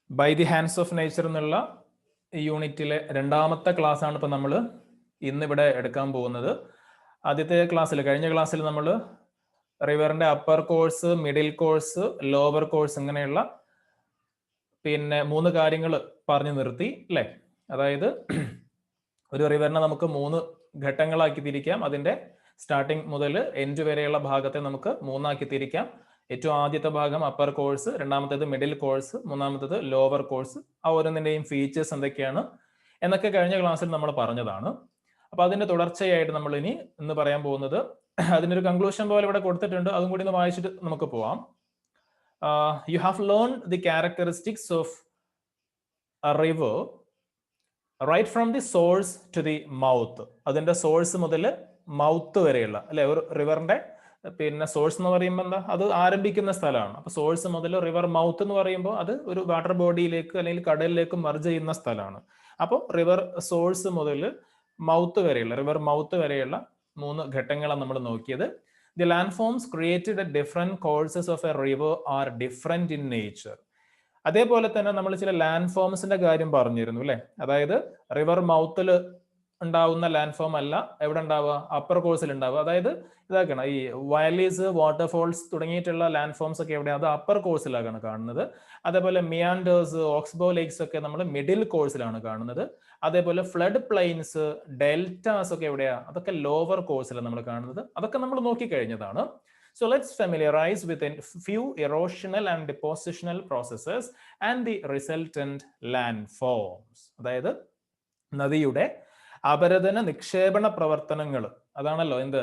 By the hands of nature എന്നുള്ള യൂണിറ്റിലെ രണ്ടാമത്തെ ക്ലാസ് ആണ് ഇപ്പോൾ നമ്മൾ ഇന്നിവിടെ എടുക്കാൻ പോകുന്നത്. ആദ്യത്തെ ക്ലാസ്സിൽ, കഴിഞ്ഞ ക്ലാസ്സിൽ നമ്മൾ റിവറിന്റെ upper course, middle course, lower course ഇങ്ങനെയുള്ള പിന്നെ 3 കാര്യങ്ങൾ പറഞ്ഞു നിർത്തി അല്ലേ. അതായത് ഒരു റിവറിനെ നമുക്ക് 3 ഘട്ടങ്ങളാക്കി തിരിക്കാം. അതിന്റെ സ്റ്റാർട്ടിങ് മുതൽ എൻഡ് വരെയുള്ള ഭാഗത്തെ നമുക്ക് 3 ആക്കി തിരിക്കാം. ഏറ്റവും ആദ്യത്തെ ഭാഗം അപ്പർ കോഴ്സ്, രണ്ടാമത്തേത് മിഡിൽ കോഴ്സ്, മൂന്നാമത്തേത് ലോവർ കോഴ്സ്. ആ ഓരോന്നിന്റെയും ഫീച്ചേഴ്സ് എന്തൊക്കെയാണ് എന്നൊക്കെ കഴിഞ്ഞ ക്ലാസ്സിൽ നമ്മൾ പറഞ്ഞതാണ്. അപ്പൊ അതിന്റെ തുടർച്ചയായിട്ട് നമ്മൾ ഇന്ന് പറയാൻ പോകുന്നത്, അതിന്റെ ഒരു കൺക്ലൂഷൻ പോലെ ഇവിടെ കൊടുത്തിട്ടുണ്ട്, അതും കൂടി ഒന്ന് വായിച്ചിട്ട് നമുക്ക് പോവാം. You have learned the characteristics of a river right from the source to the mouth. അതിന്റെ സോഴ്സ് മുതൽ മൗത്ത് വരെയുള്ള അല്ലെ, ഒരു റിവറിന്റെ പിന്നെ സോഴ്സ് എന്ന് പറയുമ്പോൾ എന്താ, അത് ആരംഭിക്കുന്ന സ്ഥലമാണ്. അപ്പൊ സോഴ്സ് മുതൽ റിവർ മൗത്ത് എന്ന് പറയുമ്പോൾ അത് ഒരു വാട്ടർ ബോഡിയിലേക്ക് അല്ലെങ്കിൽ കടലിലേക്ക് മർജ് ചെയ്യുന്ന സ്ഥലമാണ്. അപ്പോൾ റിവർ സോഴ്സ് മുതൽ മൗത്ത് വരെയുള്ള, റിവർ മൗത്ത് വരെയുള്ള 3 ഘട്ടങ്ങളാണ് നമ്മൾ നോക്കിയത്. The landforms created at different courses of a river are different in nature. അതേപോലെ തന്നെ നമ്മൾ ചില ലാൻഡ് ഫോംസിന്റെ കാര്യം പറഞ്ഞിരുന്നു അല്ലെ. അതായത് റിവർ മൗത്തിൽ ഉണ്ടാവുന്ന ലാൻഡ് ഫോം അല്ല എവിടെ ഉണ്ടാവുക, അപ്പർ കോഴ്സിൽ ഉണ്ടാവുക. അതായത് ഇതാക്കണം, ഈ വയലീസ്, വാട്ടർഫോൾസ് തുടങ്ങിയിട്ടുള്ള ലാൻഡ് ഫോംസ് ഒക്കെ എവിടെയാണ്, അത് അപ്പർ കോഴ്സിലാണ് കാണുന്നത്. അതേപോലെ മിയാൻഡേഴ്സ്, ഓക്സ്ബോ ലേക്സ് ഒക്കെ നമ്മൾ മിഡിൽ കോഴ്സിലാണ് കാണുന്നത്. അതേപോലെ ഫ്ലഡ് പ്ലെയിൻസ്, ഡെൽറ്റാസ് ഒക്കെ എവിടെയാ, അതൊക്കെ ലോവർ കോഴ്സിലാണ് നമ്മൾ കാണുന്നത്. അതൊക്കെ നമ്മൾ നോക്കിക്കഴിഞ്ഞതാണ്. So let's familiarize with a few erosional and depositional processes and the resultant landforms. അതായത് നദിയുടെ അപരദന നിക്ഷേപണ പ്രവർത്തനങ്ങൾ, അതാണല്ലോ എന്ത്,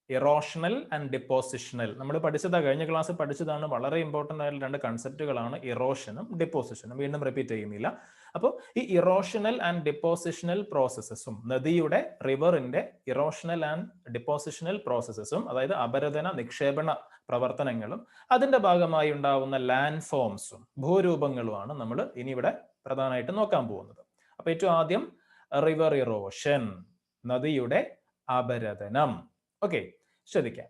ഇറോഷണൽ ആൻഡ് ഡിപ്പോസിഷണൽ. നമ്മൾ പഠിച്ചതാ, കഴിഞ്ഞ ക്ലാസ്സിൽ പഠിച്ചതാണ്. വളരെ ഇമ്പോർട്ടന്റ് ആയിട്ടുള്ള 2 കൺസെപ്റ്റുകളാണ് ഇറോഷനും ഡിപ്പോസിഷനും. വീണ്ടും റിപ്പീറ്റ് ചെയ്യുന്നില്ല. അപ്പോൾ ഈ ഇറോഷണൽ ആൻഡ് ഡിപ്പോസിഷണൽ പ്രോസസ്സസും, നദിയുടെ റിവറിന്റെ ഇറോഷണൽ ആൻഡ് ഡിപ്പോസിഷണൽ പ്രോസസ്സസും, അതായത് അപരദന നിക്ഷേപണ പ്രവർത്തനങ്ങളും അതിന്റെ ഭാഗമായി ഉണ്ടാവുന്ന ലാൻഡ് ഫോംസും ഭൂരൂപങ്ങളുമാണ് നമ്മൾ ഇനി ഇവിടെ പ്രധാനമായിട്ട് നോക്കാൻ പോകുന്നത്. അപ്പൊ ഏറ്റവും ആദ്യം റിവർ ഇറോഷൻ, നദിയുടെ അപരദനം. ഓക്കെ, ശ്രദ്ധിക്കാം.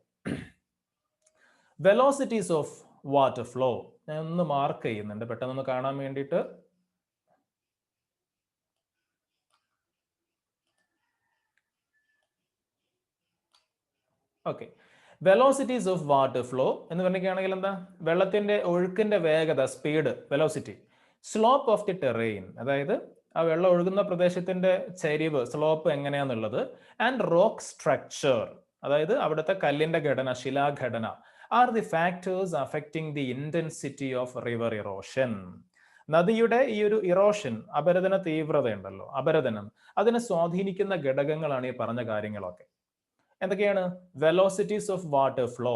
വെലോസിറ്റീസ് ഓഫ് വാട്ടർ ഫ്ലോ ഞാൻ ഒന്ന് മാർക്ക് ചെയ്യുന്നുണ്ട് പെട്ടെന്ന് കാണാൻ വേണ്ടിയിട്ട്. Okay, velocities of water flow എന്ന് പറഞ്ഞിരിക്കുകയാണെങ്കിൽ എന്താ, വെള്ളത്തിന്റെ ഒഴുക്കിന്റെ വേഗത, speed, velocity. Slope of the terrain, അതായത് ആ വെള്ളം ഒഴുകുന്ന പ്രദേശത്തിന്റെ ചരിവ്, സ്ലോപ്പ് എങ്ങനെയാന്നുള്ളത്. ആൻഡ് റോക്ക് സ്ട്രക്ചർ, അതായത് അവിടുത്തെ കല്ലിന്റെ ഘടന, ശിലാഘടന. Are the factors affecting the intensity of river erosion. നദിയുടെ ഈ ഒരു ഇറോഷൻ, അപരദന തീവ്രത ഉണ്ടല്ലോ, അപരദനം, അതിനെ സ്വാധീനിക്കുന്ന ഘടകങ്ങളാണ് ഈ പറഞ്ഞ കാര്യങ്ങളൊക്കെ. എന്തൊക്കെയാണ്? വെലോസിറ്റീസ് ഓഫ് വാട്ടർ ഫ്ലോ,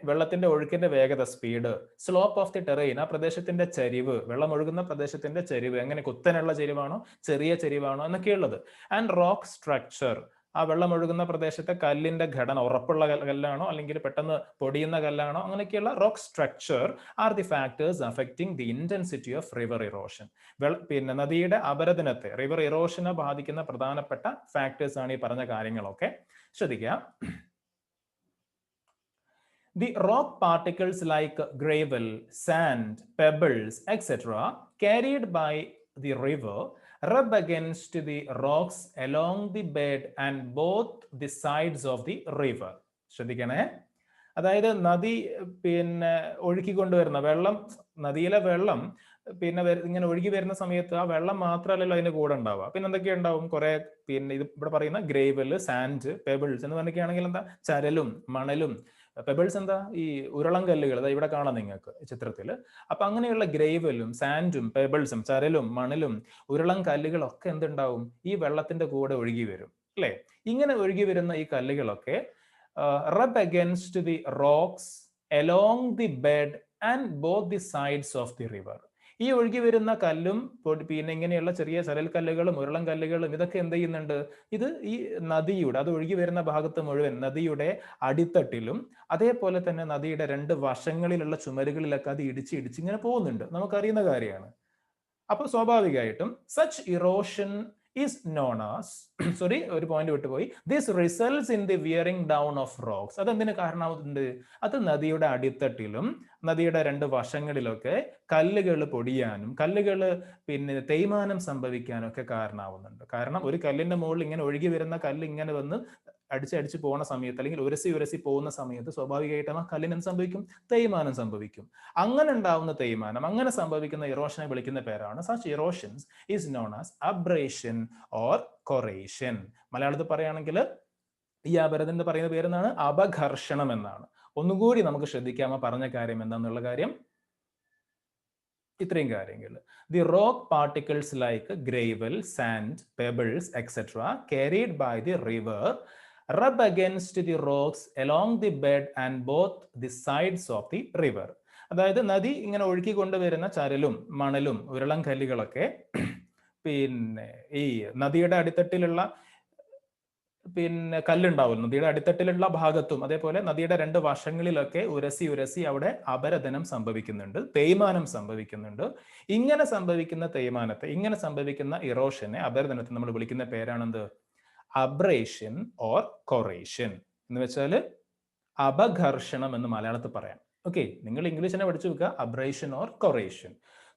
വെള്ളത്തിന്റെ ഒഴുക്കിന്റെ വേഗത, speed. Slope of the terrain, ആ പ്രദേശത്തിന്റെ ചരിവ്, വെള്ളം ഒഴുകുന്ന പ്രദേശത്തിന്റെ ചരിവ്, എങ്ങനെ കുത്തനുള്ള ചരിവാണോ ചെറിയ ചരിവാണോ എന്നൊക്കെയുള്ളത്. ആൻഡ് റോക്ക് സ്ട്രക്ചർ, ആ വെള്ളം ഒഴുകുന്ന പ്രദേശത്തെ കല്ലിന്റെ ഘടന, ഉറപ്പുള്ള കല്ലാണോ അല്ലെങ്കിൽ പെട്ടെന്ന് പൊടിയുന്ന കല്ലാണോ, അങ്ങനെയൊക്കെയുള്ള rock structure R the factors affecting the intensity of river erosion. പിന്നെ നദിയുടെ അപരദനത്തെ, റിവർ ഇറോഷനെ ബാധിക്കുന്ന പ്രധാനപ്പെട്ട ഫാക്ടേഴ്സ് ആണ് ഈ പറഞ്ഞ കാര്യങ്ങളൊക്കെ. ശ്രദ്ധിക്കുക. The rock particles like gravel, sand, pebbles, etc. carried by the river rub against the rocks along the bed and both the sides of the river. ശ്രദ്ധിക്കണേ. അതായത് നദി പിന്നെ ഒഴുക്കിക്കൊണ്ടുവരുന്ന വെള്ളം, നദിയിലെ വെള്ളം പിന്നെ ഇങ്ങനെ ഒഴുകി വരുന്ന സമയത്ത് ആ വെള്ളം മാത്രമല്ലല്ലോ അതിന്റെ കൂടെ ഉണ്ടാവുക, പിന്നെ എന്തൊക്കെ ഉണ്ടാവും, കുറെ പിന്നെ ഇത് ഇവിടെ പറയുന്ന ഗ്രേവല്, സാൻഡ്, പെബിൾസ് എന്ന് പറഞ്ഞൊക്കെയാണെങ്കിൽ എന്താ, ചരലും മണലും. പെബിൾസ് എന്താ, ഈ ഉരുളം കല്ലുകൾ, അതായത് ഇവിടെ കാണാം നിങ്ങൾക്ക് ചിത്രത്തിൽ. അപ്പൊ അങ്ങനെയുള്ള ഗ്രേവലും സാൻഡും പെബിൾസും ചരലും മണലും ഉരുളം കല്ലുകളൊക്കെ എന്തുണ്ടാവും, ഈ വെള്ളത്തിന്റെ കൂടെ ഒഴുകി വരും അല്ലെ. ഇങ്ങനെ ഒഴുകി വരുന്ന ഈ കല്ലുകളൊക്കെ rub against the rocks along the bed and both the sides of the river. ഈ ഒഴുകി വരുന്ന കല്ലും പിന്നെ ഇങ്ങനെയുള്ള ചെറിയ ചരൽ കല്ലുകളും ഉരുളം കല്ലുകളും ഇതൊക്കെ എന്ത് ചെയ്യുന്നുണ്ട്, ഇത് ഈ നദിയുടെ, അത് ഒഴുകി വരുന്ന ഭാഗത്ത് മുഴുവൻ നദിയുടെ അടിത്തട്ടിലും അതേപോലെ തന്നെ നദിയുടെ 2 വശങ്ങളിലുള്ള ചുമരുകളിലൊക്കെ അത് ഇടിച്ച് ഇങ്ങനെ പോകുന്നുണ്ട്, നമുക്കറിയുന്ന കാര്യമാണ്. അപ്പൊ സ്വാഭാവികമായിട്ടും such erosion is known as sorry ഒരു പോയിന്റ് വിട്ടുപോയി. This results in the wearing down of rocks. അതെന്തിനു കാരണമാവുന്നുണ്ട്? അത് നദിയുടെ അടിത്തട്ടിലും നദിയുടെ രണ്ട് വശങ്ങളിലൊക്കെ കല്ലുകൾ പൊടിയാനും കല്ലുകൾ പിന്നെ തേയ്മാനം സംഭവിക്കാനും ഒക്കെ കാരണമാവുന്നുണ്ട്. കാരണം ഒരു കല്ലിന്റെ മുകളിൽ ഇങ്ങനെ ഒഴുകി വരുന്ന കല്ല് ഇങ്ങനെ വന്ന് അടിച്ചടിച്ച് പോകുന്ന സമയത്ത് അല്ലെങ്കിൽ ഉരസി പോകുന്ന സമയത്ത് സ്വാഭാവികമായിട്ടും ആ കല്ലിന് എന്ത് സംഭവിക്കും? തേയ്മാനം സംഭവിക്കും. അങ്ങനെ ഉണ്ടാവുന്ന തേയ്മാനം, അങ്ങനെ സംഭവിക്കുന്ന ഇറോഷനെ വിളിക്കുന്ന പേരാണ് such erosions is known as abrasion or corrosion. മലയാളത്തിൽ പറയുകയാണെങ്കിൽ ഈ അപരദം എന്ന് പറയുന്ന പേരെന്നാണ് അപഘർഷണം എന്നാണ്. ഒന്നുകൂടി നമുക്ക് ശ്രദ്ധിക്കാം ആ പറഞ്ഞ കാര്യം എന്താന്നുള്ള കാര്യം. ഇത്രയും കാര്യങ്ങൾ. The rock particles like gravel, sand, pebbles, etc. carried by the river rub against the rocks along the bed and both the sides of the river. അതായത് നദി ഇങ്ങനെ ഒഴുക്കി കൊണ്ടുവരുന്ന ചരലും മണലും ഉരുളൻ കല്ലുകളൊക്കെ പിന്നെ ഈ നദിയുടെ അടിത്തട്ടിലുള്ള പിന്നെ കല്ലുണ്ടാവും, നദിയുടെ അടിത്തട്ടിലുള്ള ഭാഗത്തും അതേപോലെ നദിയുടെ രണ്ട് വശങ്ങളിലൊക്കെ ഉരസി അവിടെ അപരദനം സംഭവിക്കുന്നുണ്ട്, തേയ്മാനം സംഭവിക്കുന്നുണ്ട്. ഇങ്ങനെ സംഭവിക്കുന്ന തേയ്മാനത്തെ, ഇങ്ങനെ സംഭവിക്കുന്ന ഇറോഷനെ, അപരദനത്തെ നമ്മൾ വിളിക്കുന്ന പേരാണെന്ത്? അബ്രേഷൻ ഓർ കൊറേഷൻ എന്ന് വെച്ചാൽ അപഘർഷണം എന്ന് മലയാളത്തിൽ പറയാം. ഓക്കെ, നിങ്ങൾ ഇംഗ്ലീഷിനെ പഠിച്ചു വെക്കുക, abrasion or corrosion.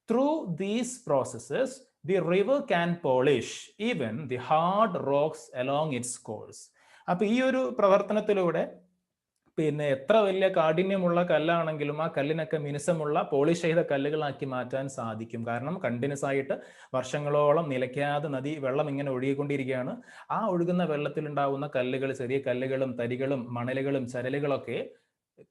Through these processes the river can polish even the hard rocks along its course. അപ്പൊ ഈ ഒരു പ്രവർത്തനത്തിലൂടെ പിന്നെ എത്ര വലിയ കാഠിന്യമുള്ള കല്ലാണെങ്കിലും ആ കല്ലിനൊക്കെ മിനുസമുള്ള പോളിഷ് ചെയ്ത കല്ലുകളാക്കി മാറ്റാൻ സാധിക്കും. കാരണം കണ്ടിന്യൂസ് ആയിട്ട് വർഷങ്ങളോളം നിലയ്ക്കാതെ നദി വെള്ളം ഇങ്ങനെ ഒഴുകിക്കൊണ്ടിരിക്കുകയാണ്. ആ ഒഴുകുന്ന വെള്ളത്തിൽ ഉണ്ടാവുന്ന കല്ലുകൾ, ചെറിയ കല്ലുകളും തരികളും മണലുകളും ചരലുകളൊക്കെ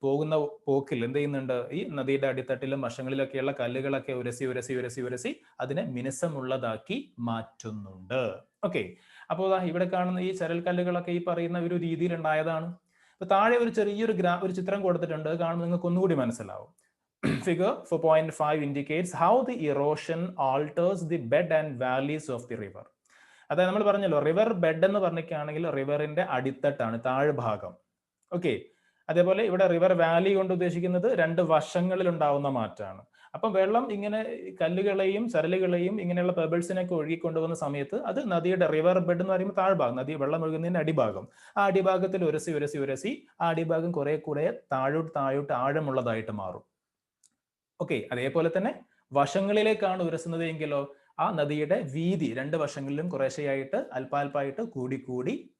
പോകുന്ന പോക്കിൽ എന്ത് ചെയ്യുന്നുണ്ട്? ഈ നദിയുടെ അടിത്തട്ടിലും വശങ്ങളിലൊക്കെയുള്ള കല്ലുകളൊക്കെ ഉരസി അതിനെ മിനുസമുള്ളതാക്കി മാറ്റുന്നുണ്ട്. ഓക്കെ, അപ്പോൾ ഇവിടെ കാണുന്ന ഈ ചരൽ കല്ലുകളൊക്കെ ഈ പറയുന്ന ഒരു രീതിയിൽ ഉണ്ടായതാണ്. അപ്പൊ താഴെ ഒരു ചെറിയൊരു ഒരു ചിത്രം കൊടുത്തിട്ടുണ്ട്, കാണുമ്പോൾ നിങ്ങൾക്ക് ഒന്നുകൂടി മനസ്സിലാവും. Figure 4.5 indicates how the erosion alters the bed and valleys of the river. അതായത് നമ്മൾ പറഞ്ഞല്ലോ, റിവർ ബെഡ് എന്ന് പറഞ്ഞിട്ടാണെങ്കിൽ റിവറിന്റെ അടിത്തട്ടാണ്, താഴ്ഭാഗം. ഓക്കെ, അതേപോലെ ഇവിടെ റിവർ വാലി കൊണ്ട് ഉദ്ദേശിക്കുന്നത് രണ്ട് വശങ്ങളിൽ ഉണ്ടാവുന്ന മാറ്റമാണ്. അപ്പം വെള്ളം ഇങ്ങനെ കല്ലുകളെയും ചരലുകളെയും ഇങ്ങനെയുള്ള പെബിൾസിനൊക്കെ ഒഴുകിക്കൊണ്ടുവന്ന സമയത്ത് അത് നദിയുടെ റിവർ ബെഡ് എന്ന് പറയുമ്പോൾ താഴ്ഭാഗം, നദി വെള്ളം ഒഴുകുന്നതിന്റെ അടിഭാഗം, ആ അടിഭാഗത്തിൽ ഉരസി ആ അടിഭാഗം കുറെ കൂടെ താഴോട്ട് ആഴമുള്ളതായിട്ട് മാറും. ഓക്കെ, അതേപോലെ തന്നെ വശങ്ങളിലേക്കാണ് ഉരസുന്നത് എങ്കിലോ ആ നദിയുടെ വീതി രണ്ട് വശങ്ങളിലും കുറേശ്ശെയായിട്ട് അല്പാൽപ്പായിട്ട് കൂടി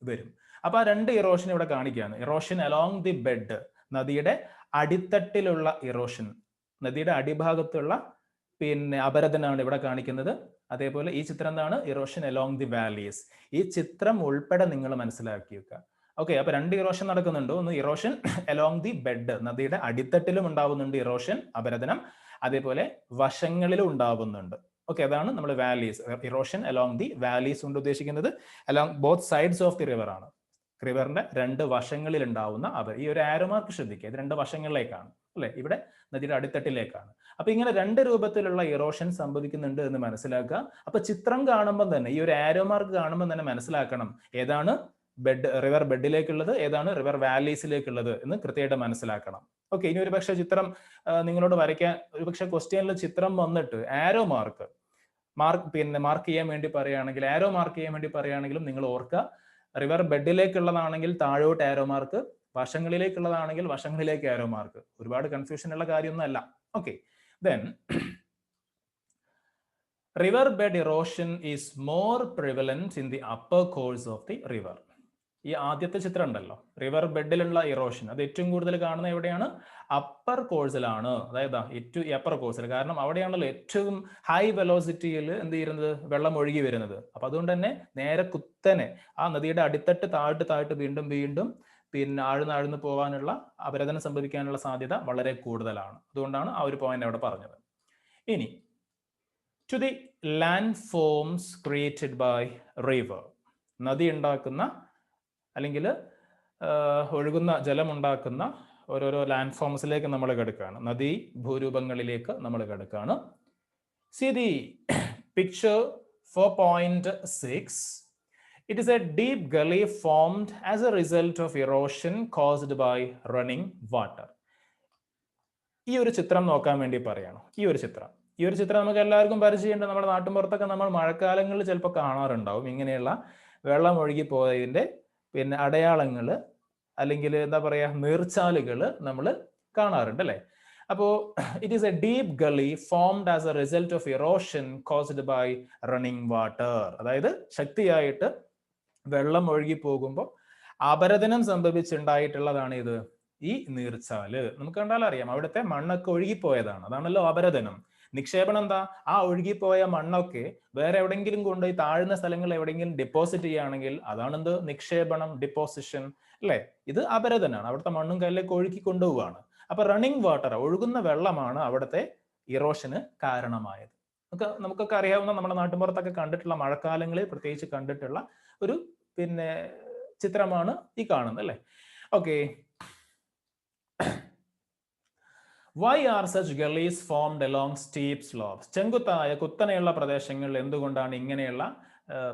വരും. അപ്പൊ ആ രണ്ട് ഇറോഷൻ ഇവിടെ കാണിക്കുകയാണ്. ഇറോഷൻ അലോങ് ദി ബെഡ്, നദിയുടെ അടിത്തട്ടിലുള്ള ഇറോഷൻ, നദിയുടെ അടിഭാഗത്തുള്ള പിന്നെ അപരദനാണ് ഇവിടെ കാണിക്കുന്നത്. അതേപോലെ ഈ ചിത്രം എന്താണ്? Erosion along the valleys. ഈ ചിത്രം ഉൾപ്പെടെ നിങ്ങൾ മനസ്സിലാക്കി വെക്കുക. ഓക്കെ, അപ്പൊ രണ്ട് ഇറോഷൻ നടക്കുന്നുണ്ട്. ഒന്ന് ഇറോഷൻ അലോങ് ദി ബെഡ്, നദിയുടെ അടിത്തട്ടിലും ഉണ്ടാവുന്നുണ്ട് ഇറോഷൻ, അപരദനം. അതേപോലെ വശങ്ങളിലും ഉണ്ടാവുന്നുണ്ട്. ഓക്കെ, അതാണ് നമ്മൾ valleys, erosion along the valleys കൊണ്ട് ഉദ്ദേശിക്കുന്നത്. Along both sides of the river ആണ്, റിവറിന്റെ രണ്ട് വശങ്ങളിൽ ഉണ്ടാവുന്ന ഈ ഒരു ആരോ മാർക്ക് ശ്രദ്ധിക്കുക, ഇത് രണ്ട് വശങ്ങളിലേക്കാണ് അല്ലെ, ഇവിടെ നദിയുടെ അടിത്തട്ടിലേക്കാണ്. അപ്പൊ ഇങ്ങനെ രണ്ട് രൂപത്തിലുള്ള ഇറോഷൻ സംഭവിക്കുന്നുണ്ട് എന്ന് മനസ്സിലാക്കുക. അപ്പൊ ചിത്രം കാണുമ്പോൾ തന്നെ, ഈ ഒരു ആരോ മാർക്ക് കാണുമ്പോൾ തന്നെ മനസ്സിലാക്കണം ഏതാണ് ബെഡ്, റിവർ ബെഡിലേക്കുള്ളത്, ഏതാണ് റിവർ വാലീസിലേക്കുള്ളത് എന്ന് കൃത്യമായിട്ട് മനസ്സിലാക്കണം. ഓക്കെ, ഇനി ഒരു പക്ഷേ ചിത്രം നിങ്ങളോട് വരയ്ക്കാൻ, ഒരു പക്ഷെ ക്വസ്റ്റ്യനിൽ ചിത്രം വന്നിട്ട് ആരോ മാർക്ക് ചെയ്യാൻ വേണ്ടി പറയുകയാണെങ്കിൽ, ആരോ മാർക്ക് ചെയ്യാൻ വേണ്ടി പറയുകയാണെങ്കിലും നിങ്ങൾ ഓർക്കുക, റിവർ ബെഡിലേക്കുള്ളതാണെങ്കിൽ താഴോട്ട് ആരോ മാർക്ക്, വശങ്ങളിലേക്കുള്ളതാണെങ്കിൽ വശങ്ങളിലേക്ക് ആരോ മാർക്ക്. ഒരുപാട് കൺഫ്യൂഷൻ ഉള്ള കാര്യമൊന്നും അല്ല. Okay, then river bed erosion is more prevalent in the upper course of the river. ഈ ആദ്യത്തെ ചിത്രം ഉണ്ടല്ലോ, റിവർ ബെഡിലുള്ള ഇറോഷൻ, അത് ഏറ്റവും കൂടുതൽ കാണുന്നത് എവിടെയാണ്? അപ്പർ കോഴ്സിലാണ്. അതായത് ഏറ്റവും അപ്പർ കോഴ്സിൽ, കാരണം അവിടെയാണല്ലോ ഏറ്റവും ഹൈ വെലോസിറ്റിയിൽ എന്ത് ചെയ്യുന്നത്? വെള്ളം ഒഴുകി വരുന്നത്. അപ്പൊ അതുകൊണ്ട് തന്നെ നേരെ കുത്തനെ ആ നദിയുടെ അടിത്തട്ട് താഴ്ത്ത് വീണ്ടും പിന്നെ ആഴ്ന്ന് പോകാനുള്ള, അപരദനം സംഭവിക്കാനുള്ള സാധ്യത വളരെ കൂടുതലാണ്. അതുകൊണ്ടാണ് ആ ഒരു പോയിന്റ് അവിടെ പറഞ്ഞത്. ഇനി to the landforms created by river, നദി ഉണ്ടാക്കുന്ന അല്ലെങ്കിൽ ഒഴുകുന്ന ജലമുണ്ടാക്കുന്ന ഓരോരോ ലാൻഡ് ഫോംസിലേക്ക് നമ്മൾ കിടക്കുകയാണ്, നദീ ഭൂരൂപങ്ങളിലേക്ക് നമ്മൾ കിടക്കുകയാണ്. See the picture 4.6. It is a deep gully formed as a result of erosion caused by running water. ഈ ഒരു ചിത്രം നോക്കാൻ വേണ്ടി പറയണം. ഈ ഒരു ചിത്രം ഈ ഒരു ചിത്രം നമുക്ക് എല്ലാവർക്കും പരിചയമുണ്ട്. നമ്മുടെ നാട്ടിൻപുറത്തൊക്കെ നമ്മൾ മഴക്കാലങ്ങളിൽ ചിലപ്പോൾ കാണാറുണ്ടാവും ഇങ്ങനെയുള്ള വെള്ളം ഒഴുകി പോയതിന്റെ പിന്നെ അടയാളങ്ങൾ അല്ലെങ്കിൽ എന്താ പറയാ നീർച്ചാലുകൾ നമ്മൾ കാണാറുണ്ട് അല്ലെ. അപ്പോൾ it is a deep gully formed as a result of erosion caused by running water. അതായത് ശക്തിയായിട്ട് വെള്ളം ഒഴുകി പോകുമ്പോൾ അപരദനം സംഭവിച്ചുണ്ടായിട്ടുള്ളതാണ് ഇത് ഈ നീർച്ചാല്. നമുക്ക് കണ്ടാൽ അറിയാം അവിടുത്തെ മണ്ണൊക്കെ ഒഴുകിപ്പോയതാണ്. അതാണല്ലോ അപരദനം. നിക്ഷേപണം എന്താ? ആ ഒഴുകിപ്പോയ മണ്ണൊക്കെ വേറെ എവിടെയെങ്കിലും കൊണ്ടുപോയി താഴ്ന്ന സ്ഥലങ്ങളിൽ എവിടെയെങ്കിലും ഡെപ്പോസിറ്റ് ചെയ്യുകയാണെങ്കിൽ അതാണെന്ത്? നിക്ഷേപണം, ഡിപ്പോസിഷൻ അല്ലെ. ഇത് അപരദനാണ്. അവിടുത്തെ മണ്ണും കല്ലൊക്കെ ഒഴുക്കി കൊണ്ടുപോവാണ്. അപ്പൊ റണ്ണിങ് വാട്ടർ, ഒഴുകുന്ന വെള്ളമാണ് അവിടുത്തെ ഇറോഷന് കാരണമായത്. നമുക്കൊക്കെ അറിയാവുന്ന നമ്മുടെ നാട്ടിൻപുറത്തൊക്കെ കണ്ടിട്ടുള്ള മഴക്കാലങ്ങളിൽ പ്രത്യേകിച്ച് കണ്ടിട്ടുള്ള ഒരു പിന്നെ ചിത്രമാണ് ഈ കാണുന്നത് അല്ലെ. Okay, why are such gullies formed along steep slopes? ചെങ്കുത്തായ കുത്തനെയുള്ള പ്രദേശങ്ങളിൽ എന്തുകൊണ്ടാണ് ഇങ്ങനെയുള്ള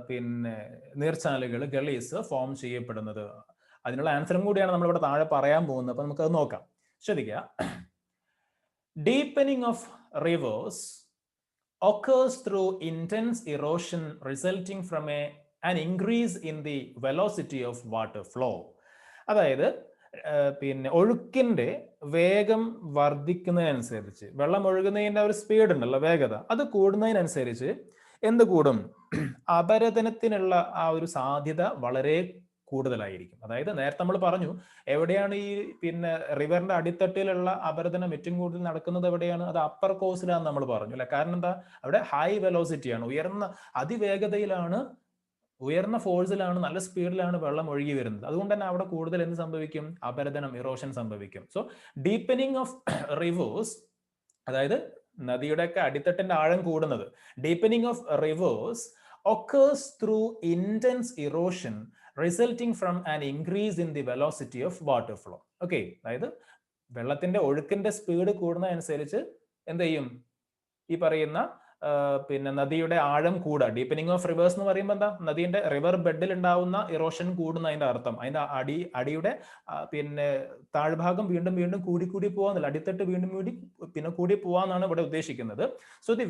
പിന്നെ നീർച്ചാലുകൾ, ഗളീസ് ഫോം ചെയ്യപ്പെടുന്നത്? അതിനുള്ള ആൻസറും കൂടിയാണ് നമ്മളിവിടെ താഴെ പറയാൻ പോകുന്നത്. അപ്പൊ നമുക്കത് നോക്കാം. ശ്രദ്ധിക്കുക. Deepening of reverse occurs through intense erosion resulting from an increase in the velocity of water flow. അതായത് പിന്നെ ഒഴുക്കിന്റെ വേഗം വർദ്ധിക്കുന്നതിനനുസരിച്ച്, വെള്ളം ഒഴുകുന്നതിന്റെ ഒരു സ്പീഡ് ഉണ്ടല്ലോ, വേഗത, അത് കൂടുന്നതിനനുസരിച്ച് എന്ത് കൂടും? അപരദനത്തിനുള്ള ആ ഒരു സാധ്യത വളരെ കൂടുതലായിരിക്കും. അതായത് നേരത്തെ നമ്മൾ പറഞ്ഞു എവിടെയാണ് ഈ പിന്നെ റിവറിന്റെ അടിത്തട്ടിലുള്ള അപരദനം ഏറ്റവും കൂടുതൽ നടക്കുന്നത് എവിടെയാണ്? അത് അപ്പർ കോഴ്സിലാന്ന് നമ്മൾ പറഞ്ഞു അല്ലെ. കാരണം എന്താ? അവിടെ ഹൈ വെലോസിറ്റിയാണ്, ഉയർന്ന അതിവേഗതയിലാണ്, ഉയർന്ന ഫോഴ്സിലാണ്, നല്ല സ്പീഡിലാണ് വെള്ളം ഒഴുകി വരുന്നത്. അതുകൊണ്ട് തന്നെ അവിടെ കൂടുതൽ എന്ത് സംഭവിക്കും? അപരദനം, ഇറോഷൻ സംഭവിക്കും. സോ ഡീപ്പനിങ് ഓഫ് റിവേഴ്സ്, അതായത് നദിയുടെയൊക്കെ അടിത്തട്ടിന്റെ ആഴം കൂടുന്നത്, deepening of reverse occurs through intense erosion resulting from an increase in the velocity of water flow. Okay, അതായത് വെള്ളത്തിന്റെ ഒഴുക്കിന്റെ സ്പീഡ് കൂടുന്നതനുസരിച്ച് എന്ത് ചെയ്യും? ഈ പറയുന്ന പിന്നെ നദിയുടെ ആഴം കൂടുക. ഡീപ്പനിങ് ഓഫ് റിവേഴ്സ് എന്ന് പറയുമ്പോൾ എന്താ? നദിയുടെ റിവർ ബെഡിൽ ഉണ്ടാവുന്ന ഇറോഷൻ കൂടുന്നതിന്റെ അർത്ഥം. അതിന്റെ അടിയുടെ പിന്നെ താഴ്ഭാഗം വീണ്ടും വീണ്ടും കൂടി പോവാന്നല്ല, അടിത്തട്ട് വീണ്ടും പിന്നെ കൂടി പോവാന്നാണ് ഇവിടെ ഉദ്ദേശിക്കുന്നത്. So the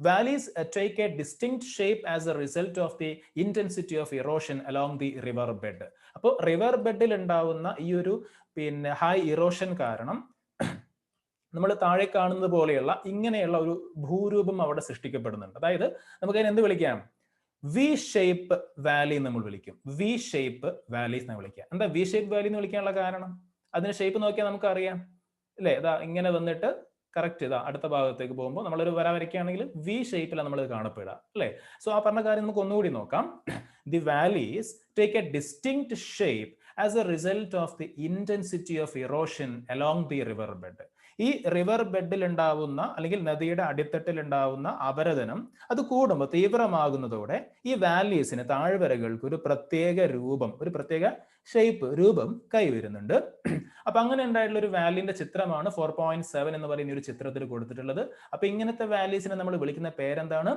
Valleys take a distinct shape as a result of the intensity of erosion along the river bed. അപ്പോൾ റിവർ ബെഡിൽ ഉണ്ടാവുന്ന ഈ ഒരു പിന്നെ ഹൈ ഇറോഷൻ കാരണം നമ്മൾ താഴെ കാണുന്നത് പോലെയുള്ള ഇങ്ങനെയുള്ള ഒരു ഭൂരൂപം അവിടെ സൃഷ്ടിക്കപ്പെടുന്നുണ്ട്. അതായത് നമുക്ക് അതിനെ എന്ത് വിളിക്കാം? വി ഷേപ്പ് വാലി നമ്മൾ വിളിക്കും. വി ഷേപ്പ് വാലീസ് എന്ന് വിളിക്കാം. എന്താ വി ഷേപ്പ് വാലി എന്ന് വിളിക്കാനുള്ള കാരണം? അതിന് ഷേപ്പ് നോക്കിയാൽ നമുക്ക് അറിയാം അല്ലെ. ഇതാ ഇങ്ങനെ വന്നിട്ട് കറക്റ്റ് ഇതാ അടുത്ത ഭാഗത്തേക്ക് പോകുമ്പോൾ നമ്മളൊരു വര വരയ്ക്കുകയാണെങ്കിൽ വി ഷേപ്പിലാണ് നമ്മൾ കാണപ്പെടുക അല്ലെ. സോ ആ പറഞ്ഞ കാര്യം നമുക്ക് ഒന്നുകൂടി നോക്കാം. The valleys take A distinct shape as a result of the intensity of erosion along the river bed. ഈ റിവർ ബെഡിൽ ഉണ്ടാവുന്ന അല്ലെങ്കിൽ നദിയുടെ അടിത്തട്ടിൽ ഉണ്ടാവുന്ന അപരദനം അത് കൂടുമ്പോൾ, തീവ്രമാകുന്നതോടെ ഈ വാലീസിന്, താഴ്വരകൾക്ക് ഒരു പ്രത്യേക രൂപം, ഒരു പ്രത്യേക ഷേപ്പ്, രൂപം കൈവരുന്നുണ്ട്. അപ്പൊ അങ്ങനെ ഉണ്ടായിട്ടുള്ള ഒരു വാലിന്റെ ചിത്രമാണ് 4.7 എന്ന് പറയുന്ന ഒരു ചിത്രത്തിൽ കൊടുത്തിട്ടുള്ളത്. അപ്പൊ ഇങ്ങനത്തെ വാലീസിനെ നമ്മൾ വിളിക്കുന്ന പേരെന്താണ്?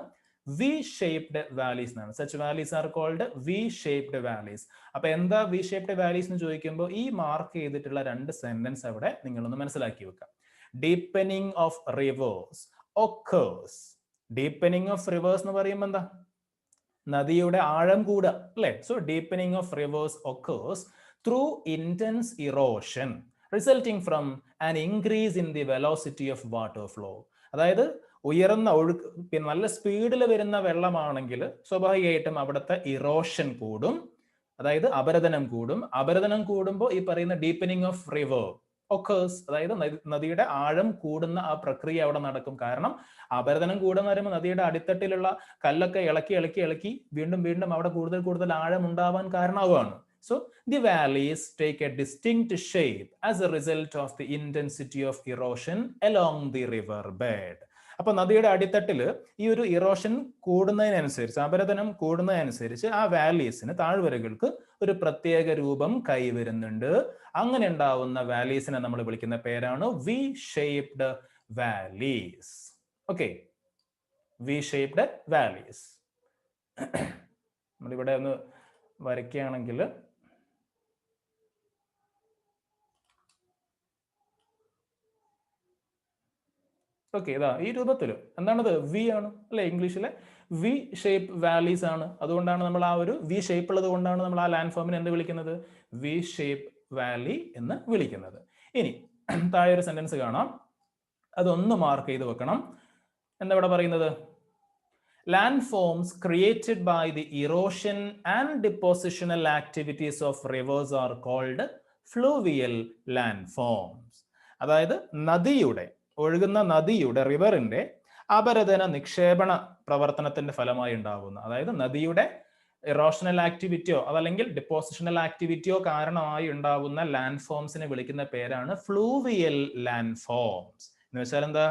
വി ഷേപ്ഡ് വാലീസ് എന്നാണ്. Such valleys are called V shaped valleys. അപ്പൊ എന്താ വി ഷേപ്ഡ് വാലീസ് എന്ന് ചോദിക്കുമ്പോൾ ഈ മാർക്ക് ചെയ്തിട്ടുള്ള രണ്ട് സെന്റൻസ് അവിടെ നിങ്ങളൊന്ന് മനസ്സിലാക്കി വെക്കാം. Deepening of reverse occurs. Deepening of reverse എന്ന് പറയുമ്പോൾ എന്താ? നദിയുടെ ആഴം കൂടുക അല്ലെ. So deepening of reverse occurs through intense erosion resulting from an increase in the velocity of water flow. അതായത് ഉയർന്ന ഒഴുക്ക്, പിന്നെ നല്ല സ്പീഡിൽ വരുന്ന വെള്ളമാണെങ്കിൽ സ്വാഭാവികമായിട്ടും അവിടുത്തെ ഇറോഷൻ കൂടും, അതായത് അപരദനം കൂടും. അപരദനം കൂടുമ്പോൾ ഈ പറയുന്ന ഡീപ്പനിങ് ഓഫ് റിവർ occurs, അതായത് നദിയുടെ ആഴം കൂടുന്ന ആ പ്രക്രിയ അവിടെ നടക്കും. കാരണം അപരദനം കൂടുന്ന പറയുമ്പോൾ നദിയുടെ അടിത്തട്ടിലുള്ള കല്ലൊക്കെ ഇളക്കി വീണ്ടും അവിടെ കൂടുതൽ ആഴം ഉണ്ടാവാൻ കാരണമാവുകയാണ്. So the valleys take a distinct shape as a result of the intensity of erosion along the river bed. അപ്പൊ നദിയുടെ അടിത്തട്ടിൽ ഈ ഒരു ഇറോഷൻ കൂടുന്നതിനനുസരിച്ച്, അപരദനം കൂടുന്നതിനനുസരിച്ച് ആ വാലീസിന്, താഴ്വരകൾക്ക് ഒരു പ്രത്യേക രൂപം കൈവരുന്നുണ്ട്. അങ്ങനെ ഉണ്ടാവുന്ന വാലീസിനെ നമ്മൾ വിളിക്കുന്ന പേരാണ് V shaped valleys. Okay, V shaped valleys. നമ്മളിവിടെ ഒന്ന് വരയ്ക്കുകയാണെങ്കിൽ ഓക്കെ, ഇതാ ഈ രൂപത്തിൽ എന്താണത്? വി ആണ് അല്ലെ? ഇംഗ്ലീഷിലെ വി ഷേപ്പ് വാലീസ് ആണ്. അതുകൊണ്ടാണ് നമ്മൾ ആ ഒരു വി ഷേപ്പ് ഉള്ളത് കൊണ്ടാണ് നമ്മൾ ആ ലാൻഡ് ഫോമിനെ എന്ത് വിളിക്കുന്നത്? വി ഷേപ്പ് വാലി എന്ന് വിളിക്കുന്നത്. ഇനി താഴെ ഒരു സെന്റൻസ് കാണാം, അതൊന്ന് മാർക്ക് ചെയ്ത് വെക്കണം. എന്താ ഇവിടെ പറയുന്നത്? Landforms created by the erosion and depositional activities of rivers are called fluvial landforms. അതായത് നദിയുടെ, ഒഴുകുന്ന നദിയുടെ, റിവറിന്റെ അപരദന നിക്ഷേപണ പ്രവർത്തനത്തിന്റെ ഫലമായി ഉണ്ടാകുന്ന, അതായത് നദിയുടെ ഇറോഷണൽ ആക്ടിവിറ്റിയോ അതല്ലെങ്കിൽ ഡിപ്പോസിഷണൽ ആക്ടിവിറ്റിയോ കാരണമായി ഉണ്ടാകുന്ന ലാൻഡ് ഫോംസിനെ വിളിക്കുന്ന പേരാണ് ഫ്ലൂവിയൽ ലാൻഡ് ഫോംസ്. എന്ന് വെച്ചാൽ എന്താ?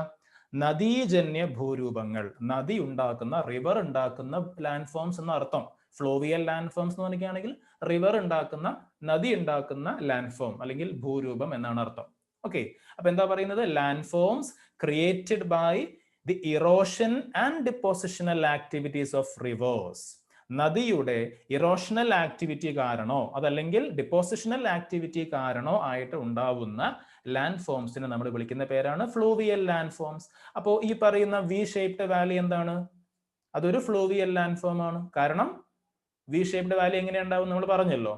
നദീജന്യ ഭൂരൂപങ്ങൾ, നദി ഉണ്ടാക്കുന്ന, റിവർ ഉണ്ടാക്കുന്ന ലാൻഡ് ഫോംസ് എന്ന അർത്ഥം. ഫ്ലോവിയൽ ലാൻഡ് ഫോംസ് എന്ന് പറയുകയാണെങ്കിൽ റിവർ ഉണ്ടാക്കുന്ന, നദി ഉണ്ടാക്കുന്ന ലാൻഡ് ഫോം അല്ലെങ്കിൽ ഭൂരൂപം എന്നാണ് അർത്ഥം. ഓക്കെ, അപ്പൊ എന്താ പറയുന്നത്? Landforms created by the erosion and depositional activities of rivers. നദിയുടെ ഇറോഷണൽ ആക്ടിവിറ്റി കാരണോ അതല്ലെങ്കിൽ ഡിപ്പോസിഷണൽ ആക്ടിവിറ്റി കാരണോ ആയിട്ട് ഉണ്ടാവുന്ന ലാൻഡ് ഫോംസിനെ നമ്മൾ വിളിക്കുന്ന പേരാണ് ഫ്ലൂവിയൽ ലാൻഡ് ഫോംസ്. അപ്പോൾ ഈ പറയുന്ന വി ഷേപ്ഡ് വാലി എന്താണ്? അതൊരു ഫ്ലൂവിയൽ ലാൻഡ് ഫോം ആണ്. കാരണം വി ഷേപ്ഡ് വാലി എങ്ങനെ ഉണ്ടാവും നമ്മൾ പറഞ്ഞല്ലോ.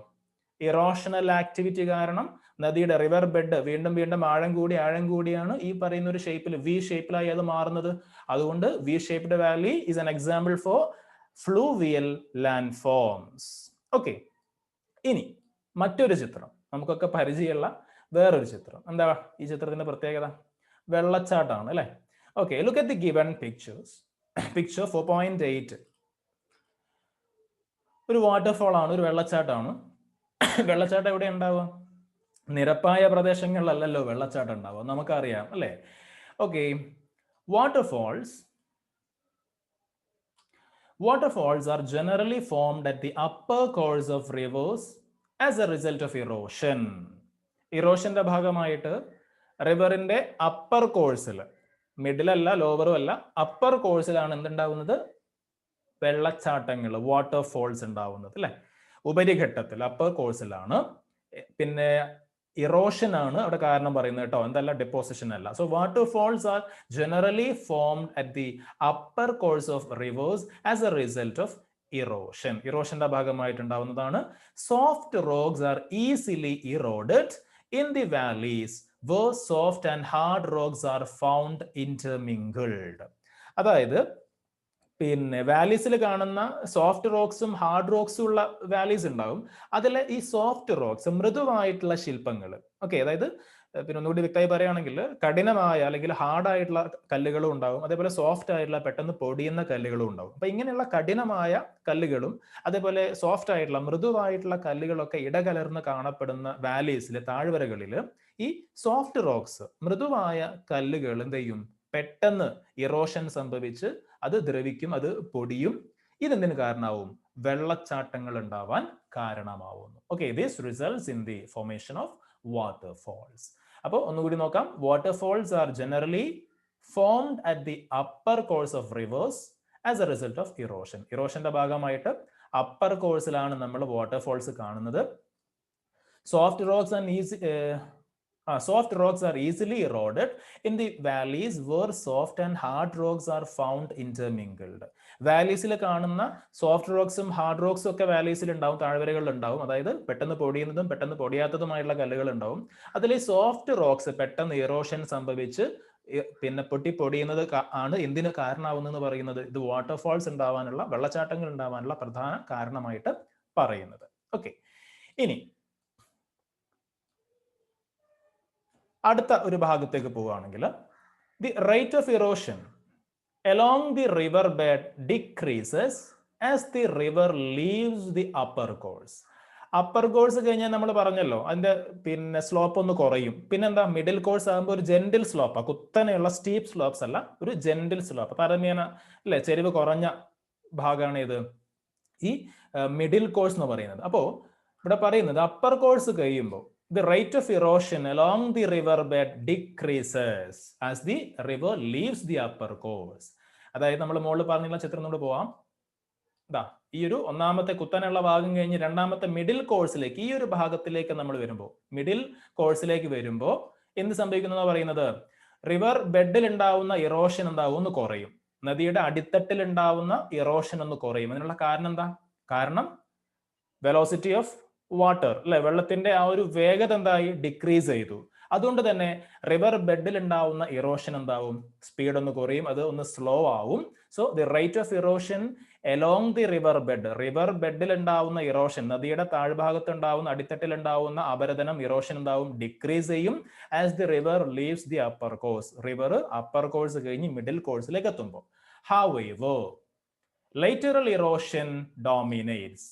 ഇറോഷണൽ ആക്ടിവിറ്റി കാരണം നദിയുടെ റിവർ ബെഡ് വീണ്ടും വീണ്ടും ആഴം കൂടിയാണ് ഈ പറയുന്ന ഒരു ഷേപ്പിൽ, വി ഷേപ്പിലായി അത് മാറുന്നത്. അതുകൊണ്ട് V shaped valley is an example for fluvial landforms. Okay, ഇനി മറ്റൊരു ചിത്രം, നമുക്കൊക്കെ പരിചയമുള്ള വേറൊരു ചിത്രം. എന്താ ഈ ചിത്രത്തിന്റെ പ്രത്യേകത? വെള്ളച്ചാട്ടമാണ് അല്ലെ? Okay, look at the given pictures. Picture 4.8 ഒരു വാട്ടർഫോൾ ആണ്, ഒരു വെള്ളച്ചാട്ടമാണ്. വെള്ളച്ചാട്ടം എവിടെ ഉണ്ടാവുക? നിരപ്പായ പ്രദേശങ്ങളിലല്ലല്ലോ വെള്ളച്ചാട്ടം ഉണ്ടാവുക, നമുക്കറിയാം അല്ലെ? Okay, Waterfalls are generally formed at the upper course of rivers as a result of erosion. ഇറോഷന്റെ ഭാഗമായിട്ട് റിവറിന്റെ അപ്പർ കോഴ്സിൽ, മിഡിലല്ല ലോവറും അല്ല, അപ്പർ കോഴ്സിലാണ് എന്തുണ്ടാവുന്നത്? വെള്ളച്ചാട്ടങ്ങൾ, വാട്ടർഫോൾസ് ഉണ്ടാവുന്നത് അല്ലെ? ഉപരിഘട്ടത്തിൽ അപ്പർ കോഴ്സിലാണ്. പിന്നെ ഇറോഷൻ ആണ് അവിടെ കാരണം പറയുന്നത് കേട്ടോ, എന്തല്ല ഡെപ്പോസിഷൻ അല്ല. So waterfalls are generally formed at the upper course of rivers as a result of erosion. ഇറോഷന്റെ ഭാഗമായിട്ടുണ്ടാവുന്നതാണ്. Soft rocks are easily eroded in the valleys where soft and hard rocks are found intermingled. അതായത് പിന്നെ വാലീസിൽ കാണുന്ന soft റോക്സും hard റോക്സും ഉള്ള valleys ഉണ്ടാവും. അതിൽ ഈ soft rocks, മൃദുവായിട്ടുള്ള ശില്പങ്ങൾ, ഓക്കെ, അതായത് പിന്നെ ഒന്നുകൂടി വ്യക്തമായി പറയുകയാണെങ്കിൽ കഠിനമായ അല്ലെങ്കിൽ ഹാർഡായിട്ടുള്ള കല്ലുകളും ഉണ്ടാവും, അതേപോലെ സോഫ്റ്റ് ആയിട്ടുള്ള പെട്ടെന്ന് പൊടിയുന്ന കല്ലുകളും ഉണ്ടാവും. അപ്പൊ ഇങ്ങനെയുള്ള കഠിനമായ കല്ലുകളും അതേപോലെ സോഫ്റ്റ് ആയിട്ടുള്ള മൃദുവായിട്ടുള്ള കല്ലുകളൊക്കെ ഇടകലർന്ന് കാണപ്പെടുന്ന വാലീസിലെ താഴ്വരകളിൽ ഈ സോഫ്റ്റ് റോക്സ്, മൃദുവായ കല്ലുകൾ എന്ത് ചെയ്യും? പെട്ടെന്ന് ഇറോഷൻ സംഭവിച്ച് അത് ദ്രവിക്കും, അത് പൊടിയും. ഇതെന്തിനു കാരണമാവും? വെള്ളച്ചാട്ടങ്ങൾ ഉണ്ടാവാൻ കാരണമാവുന്നു. Okay, this results in the formation of waterfalls. അപ്പോൾ ഒന്നുകൂടി നോക്കാം. Waterfalls are generally formed at the upper course of rivers as a result of erosion. ഇറോഷന്റെ ഭാഗമായിട്ട് അപ്പർ കോഴ്സിലാണ് നമ്മൾ വാട്ടർഫോൾസ് കാണുന്നത്. Soft rocks are easily eroded in the valleys where soft and hard rocks are found intermingled. വാലീസിൽ കാണുന്ന soft റോക്സും hard റോക്സും ഒക്കെ വാലീസിൽ ഉണ്ടാവും, താഴ്വരകളിൽ ഉണ്ടാവും. അതായത് പെട്ടെന്ന് പൊടിയുന്നതും പെട്ടെന്ന് പൊടിയാത്തതുമായിട്ടുള്ള കല്ലുകൾ ഉണ്ടാവും. അതിൽ സോഫ്റ്റ് റോക്സ് പെട്ടെന്ന് ഇറോഷൻ സംഭവിച്ച് പിന്നെ പൊടിയുന്നത് ആണ് എന്തിന് കാരണമാവുന്നെന്ന് പറയുന്നത്, ഇത് വാട്ടർഫോൾസ് ഉണ്ടാവാനുള്ള, വെള്ളച്ചാട്ടങ്ങൾ ഉണ്ടാവാനുള്ള പ്രധാന കാരണമായിട്ട് പറയുന്നത്. ഓക്കെ, ഇനി അടുത്ത ഒരു ഭാഗത്തേക്ക് പോവുകയാണെങ്കിൽ, the rate of erosion along the river bed decreases as the river leaves the upper course. Upper course കഴിഞ്ഞാൽ നമ്മൾ പറഞ്ഞല്ലോ അതിന്റെ പിന്നെ സ്ലോപ്പ് ഒന്ന് കുറയും. പിന്നെന്താ, മിഡിൽ കോഴ്സ് ആകുമ്പോൾ ഒരു ജെന്റിൽ സ്ലോപ്പ്, കുത്തനെയുള്ള സ്റ്റീപ്പ് സ്ലോപ്സ് അല്ല, ഒരു ജെന്റിൽ സ്ലോപ്പ്, താരതമ്യേന അല്ലെ ചെരിവ് കുറഞ്ഞ ഭാഗമാണ് ഇത് ഈ മിഡിൽ കോഴ്സ് എന്ന് പറയുന്നത്. അപ്പോൾ ഇവിടെ പറയുന്നത് അപ്പർ കോഴ്സ് കഴിയുമ്പോൾ the rate of erosion along the river bed decreases as the river leaves the upper course. അതായത് നമ്മൾ മുകളിൽ പറഞ്ഞുള്ള ചിത്രം നമ്മൾ പോവാം. ഇതാ ഈ ഒരു ഒന്നാമത്തെ കുത്തനെയുള്ള ഭാഗം കഴിഞ്ഞ് രണ്ടാമത്തെ മിഡിൽ കോഴ്സിലേക്ക്, ഈ ഒരു ഭാഗത്തിലേക്ക് നമ്മൾ വരുമ്പോൾ, മിഡിൽ കോഴ്സിലേക്ക് വരുമ്പോൾ എന്ത് സംഭവിക്കുന്നു പറയുന്നത്, റിവർ ബെഡിൽ ഉണ്ടാവുന്ന ഇറോഷൻ എന്താവും? ഒന്ന് കുറയും. നദിയുടെ അടിത്തട്ടിൽ ഉണ്ടാവുന്ന ഇറോഷൻ ഒന്ന് കുറയും. അതിനുള്ള കാരണം എന്താ? കാരണം വെലോസിറ്റി ഓഫ് വാട്ടർ, അല്ലെ, വെള്ളത്തിന്റെ ആ ഒരു വേഗത എന്തായി? ഡിക്രീസ് ചെയ്തു. അതുകൊണ്ട് തന്നെ റിവർ ബെഡിൽ ഉണ്ടാവുന്ന ഇറോഷൻ എന്താവും? സ്പീഡ് ഒന്ന് കുറയും, അത് ഒന്ന് സ്ലോ ആവും. So the rate of erosion along the river ബെഡിൽ ഉണ്ടാവുന്ന ഇറോഷൻ, നദിയുടെ താഴ്ഭാഗത്ത് ഉണ്ടാവുന്ന, അടിത്തട്ടിൽ ഉണ്ടാവുന്ന അപരദനം, ഇറോഷൻ എന്താവും? ഡിക്രീസ് ചെയ്യും. As the river leaves the upper course, river upper course കഴിഞ്ഞ് മിഡിൽ കോഴ്സിലേക്ക് എത്തുമ്പോൾ. However lateral erosion dominates.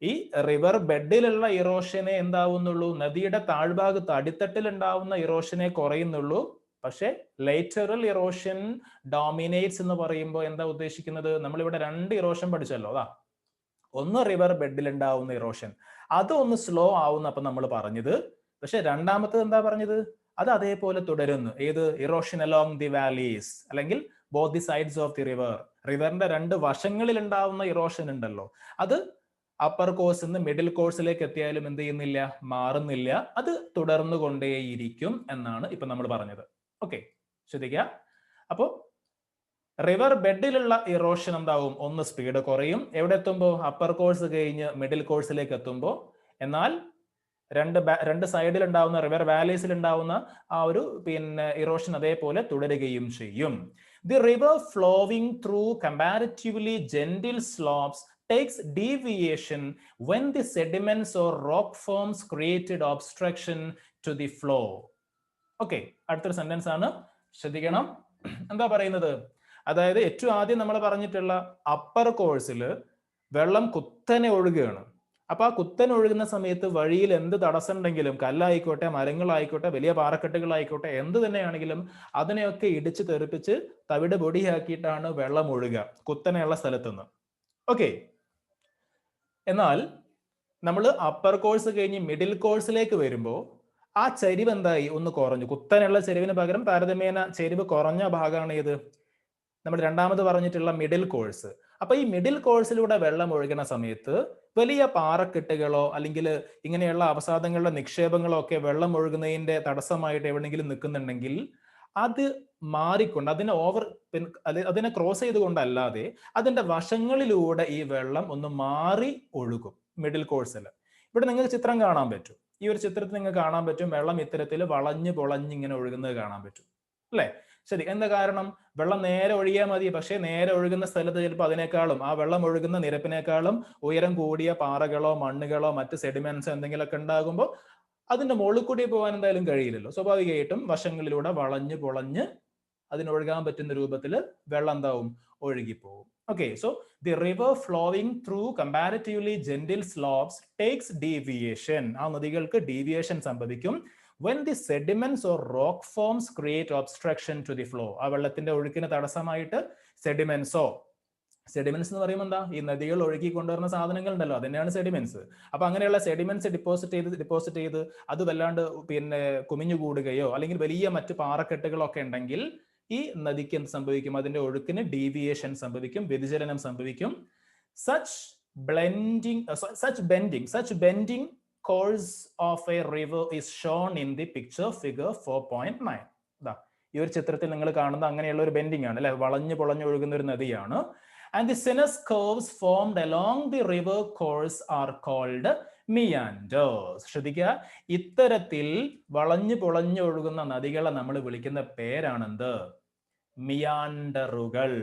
ഈ റിവർ ബെഡിലുള്ള ഇറോഷനെ എന്താവുന്നുള്ളൂ? നദിയുടെ താഴ്ഭാഗത്ത് അടിത്തട്ടിൽ ഉണ്ടാവുന്ന ഇറോഷനെ കുറയുന്നുള്ളൂ. പക്ഷെ ലേറ്ററൽ ഇറോഷൻ ഡോമിനേറ്റ്സ് എന്ന് പറയുമ്പോൾ എന്താ ഉദ്ദേശിക്കുന്നത്? നമ്മളിവിടെ 2 ഇറോഷൻ പഠിച്ചല്ലോ. അതാ, ഒന്ന് റിവർ ബെഡിൽ ഉണ്ടാവുന്ന ഇറോഷൻ, അത് ഒന്ന് സ്ലോ ആവുന്ന അപ്പൊ നമ്മൾ പറഞ്ഞത്. പക്ഷെ രണ്ടാമത്തത് എന്താ പറഞ്ഞത്? അത് അതേപോലെ തുടരുന്നു. ഏത്? ഇറോഷൻ അലോങ് ദി വാലീസ്, അല്ലെങ്കിൽ both the sides of the river. റിവറിന്റെ 2 വശങ്ങളിൽ ഉണ്ടാവുന്ന ഇറോഷൻ ഉണ്ടല്ലോ, അത് അപ്പർ കോഴ്സ് നിന്ന് മിഡിൽ കോഴ്സിലേക്ക് എത്തിയാലും എന്ത് ചെയ്യുന്നില്ല? മാറുന്നില്ല. അത് തുടർന്നു കൊണ്ടേയിരിക്കും എന്നാണ് ഇപ്പൊ നമ്മൾ പറഞ്ഞത്. ഓക്കെ, ശ്രദ്ധിക്കുക. അപ്പോ റിവർ ബെഡിലുള്ള ഇറോഷൻ എന്താവും? ഒന്ന് സ്പീഡ് കുറയും. എവിടെ എത്തുമ്പോൾ? അപ്പർ കോഴ്സ് കഴിഞ്ഞ് മിഡിൽ കോഴ്സിലേക്ക് എത്തുമ്പോൾ. എന്നാൽ രണ്ട് സൈഡിൽ ഉണ്ടാവുന്ന, റിവർ വാലീസിൽ ഉണ്ടാവുന്ന ആ ഒരു ഇറോഷൻ അതേപോലെ തുടരുകയും ചെയ്യും. The river flowing through comparatively gentle slopes takes deviation when the sediments or rock forms created obstruction to the flow. Okay, അടുത്തൊരു സെന്റൻസ് ആണ്, ശ്രദ്ധിക്കണം. എന്താ പറയുന്നത്? അതായത് ഏറ്റവും ആദ്യം നമ്മൾ പറഞ്ഞിട്ടുള്ള അപ്പർ കോഴ്സിൽ വെള്ളം കുത്തനെ ഒഴുകുകയാണ്. അപ്പൊ ആ കുത്തനെ ഒഴുകുന്ന സമയത്ത് വഴിയിൽ എന്ത് തടസ്സം ഉണ്ടെങ്കിലും, കല്ലായിക്കോട്ടെ, മരങ്ങളായിക്കോട്ടെ, വലിയ പാറക്കെട്ടുകളായിക്കോട്ടെ, എന്ത് തന്നെയാണെങ്കിലും അതിനെയൊക്കെ ഇടിച്ച് തെറിപ്പിച്ച് തവിട് പൊടിയാക്കിയിട്ടാണ് വെള്ളം ഒഴുകുക കുത്തനെയുള്ള സ്ഥലത്തുനിന്ന്. ഓക്കെ, എന്നാൽ നമ്മൾ അപ്പർ കോഴ്സ് കഴിഞ്ഞ് മിഡിൽ കോഴ്സിലേക്ക് വരുമ്പോൾ ആ ചരിവ് എന്തായി? ഒന്ന് കുറഞ്ഞു. കുത്തനെയുള്ള ചരിവിന് പകരം താരതമ്യേന ചരിവ് കുറഞ്ഞ ഭാഗമാണ് ഏത്? നമ്മൾ രണ്ടാമത് പറഞ്ഞിട്ടുള്ള മിഡിൽ കോഴ്സ്. അപ്പൊ ഈ മിഡിൽ കോഴ്സിലൂടെ വെള്ളം ഒഴുകുന്ന സമയത്ത് വലിയ പാറക്കെട്ടുകളോ അല്ലെങ്കിൽ ഇങ്ങനെയുള്ള അവസാദങ്ങളുടെ നിക്ഷേപങ്ങളോ ഒക്കെ വെള്ളം ഒഴുകുന്നതിന്റെ തടസ്സമായിട്ട് എവിടെയെങ്കിലും നിൽക്കുന്നുണ്ടെങ്കിൽ അത് മാറിക്കൊണ്ട്, അതിനെ ക്രോസ് ചെയ്തുകൊണ്ടല്ലാതെ അതിന്റെ വശങ്ങളിലൂടെ ഈ വെള്ളം ഒന്ന് മാറി ഒഴുകും മിഡിൽ കോഴ്സിൽ. ഇവിടെ നിങ്ങൾക്ക് ചിത്രം കാണാൻ പറ്റും. ഈ ഒരു ചിത്രത്തിൽ നിങ്ങൾക്ക് കാണാൻ പറ്റും വെള്ളം ഇത്തരത്തിൽ വളഞ്ഞ് പൊളഞ്ഞ് ഇങ്ങനെ ഒഴുകുന്നത് കാണാൻ പറ്റും, അല്ലെ? ശരി. എന്താ കാരണം? വെള്ളം നേരെ ഒഴുകിയാൽ മതി. പക്ഷെ നേരെ ഒഴുകുന്ന സ്ഥലത്ത് ചിലപ്പോൾ അതിനേക്കാളും, ആ വെള്ളം ഒഴുകുന്ന നിരപ്പിനേക്കാളും ഉയരം കൂടിയ പാറകളോ മണ്ണുകളോ മറ്റ് സെഡിമെന്റ്സ് എന്തെങ്കിലുമൊക്കെ ഉണ്ടാകുമ്പോൾ അതിന്റെ മുകളിൽ കൂടി പോകാൻ എന്തായാലും കഴിയില്ലല്ലോ. സ്വാഭാവികമായിട്ടും വശങ്ങളിലൂടെ വളഞ്ഞ് പൊളഞ്ഞ് അതിനൊഴുകാൻ പറ്റുന്ന രൂപത്തിൽ വെള്ളം എന്താവും? ഒഴുകിപ്പോകും. Okay, so the river flowing through comparatively gentle slopes takes deviation. ആ നദികൾക്ക് ഡീവിയേഷൻ സംഭവിക്കും. when the sediments or rock forms create obstruction to the flow. ആ വെള്ളത്തിന്റെ ഒഴുക്കിന് തടസ്സമായിട്ട് സെഡിമെന്റ്സോ, സെഡിമെന്റ്സ് എന്ന് പറയുമ്പോൾ എന്താ? ഈ നദികൾ ഒഴുകി കൊണ്ടുവരുന്ന സാധനങ്ങൾ ഉണ്ടല്ലോ, അതന്നെയാണ് സെഡിമെന്റ്സ്. അപ്പൊ അങ്ങനെയുള്ള സെഡിമെന്റ്സ് ഡിപ്പോസിറ്റ് ചെയ്ത് അത് വല്ലാണ്ട് കുമിഞ്ഞുകൂടുകയോ അല്ലെങ്കിൽ വലിയ മറ്റു പാറക്കെട്ടുകളൊക്കെ ഉണ്ടെങ്കിൽ ഈ നദിക്ക് എന്ത് സംഭവിക്കും? അതിന്റെ ഒഴുക്കിന് ഡീവിയേഷൻ സംഭവിക്കും, വ്യതിചലനം സംഭവിക്കും. such bending course of a river is shown in the picture figure 4.9. ഈ ഒരു ചിത്രത്തിൽ നിങ്ങൾ കാണുന്ന അങ്ങനെയുള്ള ഒരു ബെൻഡിങ് ആണ്, അല്ലെ? വളഞ്ഞു പൊളഞ്ഞു ഒഴുകുന്ന ഒരു നദിയാണ്. And the sinuous curves formed along the river course are called meanders. ശ്രദ്ധിക്കുക, ഇത്തരത്തിൽ വളഞ്ഞു പൊളഞ്ഞു ഒഴുകുന്ന നദികളെ നമ്മൾ വിളിക്കുന്ന പേരാണെന്ത്? മിയാൻഡറുകൾ.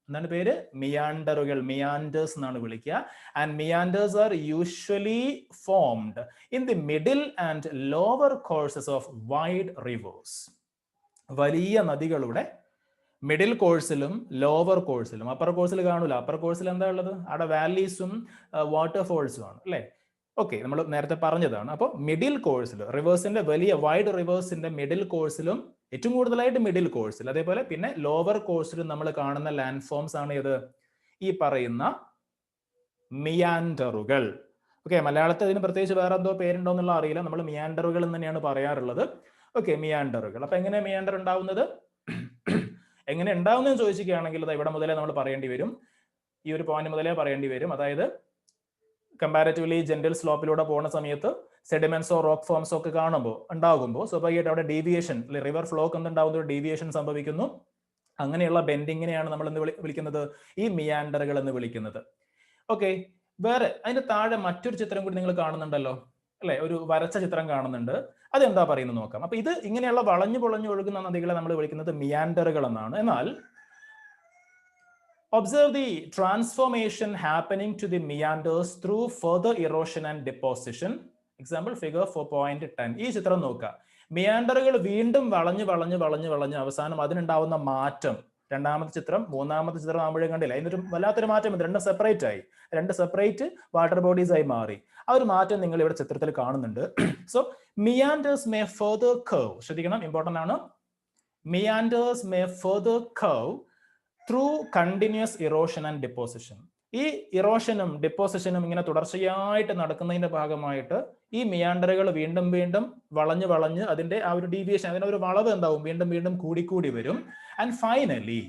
എന്താണ് പേര്? മിയാൻഡറുകൾ, മിയാൻഡേഴ്സ് എന്നാണ് വിളിക്കുക. And meanders are usually formed in the middle and lower courses of wide reverse. വലിയ നദികളുടെ മിഡിൽ കോഴ്സിലും ലോവർ കോഴ്സിലും, അപ്പർ കോഴ്സിൽ കാണൂല. അപ്പർ കോഴ്സിൽ എന്താ ഉള്ളത്? അവിടെ വാലീസും വാട്ടർഫോൾസും ആണ്, അല്ലെ? ഓക്കെ, നമ്മൾ നേരത്തെ പറഞ്ഞതാണ്. അപ്പോൾ മിഡിൽ കോഴ്സിൽ, റിവേഴ്സിന്റെ വലിയ വൈഡ് റിവേഴ്സിന്റെ മിഡിൽ കോഴ്സിലും, ഏറ്റവും കൂടുതലായിട്ട് മിഡിൽ കോഴ്സിൽ, അതേപോലെ പിന്നെ ലോവർ കോഴ്സിലും നമ്മൾ കാണുന്ന ലാൻഡ് ഫോംസ് ആണ് ഏത്? ഈ പറയുന്ന മിയാൻഡറുകൾ. ഓക്കെ, മലയാളത്തിൽ അതിന് പ്രത്യേകിച്ച് വേറെ എന്തോ പേരുണ്ടോ എന്നുള്ള അറിയില്ല, നമ്മൾ മിയാൻഡറുകൾ എന്ന് തന്നെയാണ് പറയാറുള്ളത്. ഓക്കെ, മിയാൻഡറുകൾ. അപ്പൊ എങ്ങനെ മിയാൻഡർ ഉണ്ടാവുന്നത്? എങ്ങനെ ഉണ്ടാവുന്നതെന്ന് ചോദിക്കുകയാണെങ്കിൽ ഇവിടെ മുതലേ നമ്മൾ പറയേണ്ടി വരും, ഈ ഒരു പോയിന്റ് മുതലേ പറയേണ്ടി വരും. അതായത് കമ്പാരിറ്റീവ്ലി ജെന്റിൽ സ്ലോപ്പിലൂടെ പോകുന്ന സമയത്ത് സെഡിമെന്റ്സോ റോക്ക് ഫോംസോ ഒക്കെ ഉണ്ടാകുമ്പോൾ സ്വാഭാവികമായിട്ട് അവിടെ ഡീവിയേഷൻ, റിവർ ഫ്ലോ ഒക്കെ ഉണ്ടാകുന്ന ഒരു ഡീവിയേഷൻ സംഭവിക്കുന്നു. അങ്ങനെയുള്ള ബെൻഡിങ്ങിനെയാണ് നമ്മൾ എന്ന് വിളിക്കുന്നത് ഈ മിയാൻഡറുകൾ എന്ന് വിളിക്കുന്നത്. ഓക്കെ, വേറെ അതിന്റെ താഴെ മറ്റൊരു ചിത്രം കൂടി നിങ്ങൾ കാണുന്നുണ്ടല്ലോ അല്ലെ, ഒരു വരച്ച ചിത്രം കാണുന്നുണ്ട്. അതെന്താ പറയുന്നത് നോക്കാം. അപ്പൊ ഇത് ഇങ്ങനെയുള്ള വളഞ്ഞു പൊളഞ്ഞു ഒഴുകുന്ന നദികളെ നമ്മൾ വിളിക്കുന്നത് മിയാൻഡറുകൾ എന്നാണ്. എന്നാൽ observe the transformation happening to the meanders through further erosion and deposition. Example figure 4.10. ഈ ചിത്രം നോക്കുക. മിയാൻഡറുകൾ വീണ്ടും വളഞ്ഞു വളഞ്ഞു വളഞ്ഞു വളഞ്ഞ് അവസാനം അതിനുണ്ടാവുന്ന മാറ്റം, രണ്ടാമത്തെ ചിത്രം മൂന്നാമത്തെ ചിത്രം ആകുമ്പോഴേ കണ്ടില്ല, അതിനൊരു വല്ലാത്തൊരു മാറ്റം, രണ്ടും സെപ്പറേറ്റ് ആയി, രണ്ട് സെപ്പറേറ്റ് വാട്ടർ ബോഡീസ് ആയി മാറി. ആ ഒരു മാറ്റം നിങ്ങൾ ഇവിടെ ചിത്രത്തിൽ കാണുന്നുണ്ട്. So meanders may further curve, ശ്രദ്ധിക്കണം, ഇമ്പോർട്ടന്റ് ആണ്. Meanders may further curve through continuous erosion and deposition. ഈ ഇറോഷനും ഡിപ്പോസിഷനും ഇങ്ങനെ തുടർച്ചയായിട്ട് നടക്കുന്നതിന്റെ ഭാഗമായിട്ട് ഈ മിയാൻഡറുകൾ വീണ്ടും വീണ്ടും വളഞ്ഞ് വളഞ്ഞ് അതിന്റെ ആ ഒരു ഡീവിയേഷൻ, അതിനൊരു വളവ് എന്താവും, വീണ്ടും വീണ്ടും കൂടിക്കൂടി വരും. And finally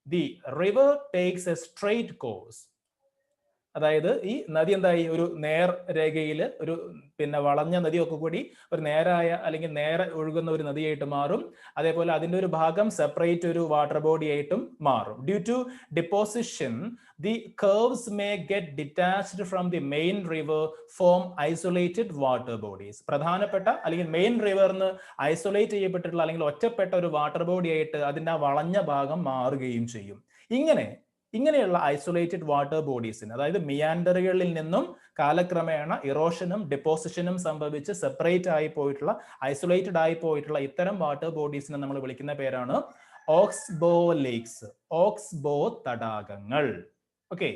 the river takes a straight course. അതായത് ഈ നദി എന്തായി, ഒരു നേർരേഖയിൽ ഒരു വളഞ്ഞ നദിയൊക്കെ കൂടി ഒരു നേരായ അല്ലെങ്കിൽ നേരെ ഒഴുകുന്ന ഒരു നദിയായിട്ട് മാറും. അതേപോലെ അതിന്റെ ഒരു ഭാഗം സെപ്പറേറ്റ് ഒരു വാട്ടർ ബോഡി ആയിട്ടും മാറും. Due to deposition the curves may get detached from the main river, form isolated water bodies. പ്രധാനപ്പെട്ട അല്ലെങ്കിൽ മെയിൻ റിവറിന് ഐസൊലേറ്റ് ചെയ്യപ്പെട്ടിട്ടുള്ള അല്ലെങ്കിൽ ഒറ്റപ്പെട്ട ഒരു വാട്ടർ ബോഡി ആയിട്ട് അതിന്റെ ആ വളഞ്ഞ ഭാഗം മാറുകയും ചെയ്യും. ഇങ്ങനെയുള്ള ഐസൊലേറ്റഡ് വാട്ടർ ബോഡീസിന്, അതായത് മിയാൻഡറുകളിൽ നിന്നും കാലക്രമേണ ഇറോഷനും ഡിപ്പോസിഷനും സംഭവിച്ച് സെപ്പറേറ്റ് ആയി പോയിട്ടുള്ള, ഐസൊലേറ്റഡ് ആയി പോയിട്ടുള്ള ഇത്തരം വാട്ടർ ബോഡീസിനെ നമ്മൾ വിളിക്കുന്ന പേരാണ് ഓക്സ്ബോ ലേക്സ്, ഓക്സ്ബോ തടാകങ്ങൾ. ഓക്കെ,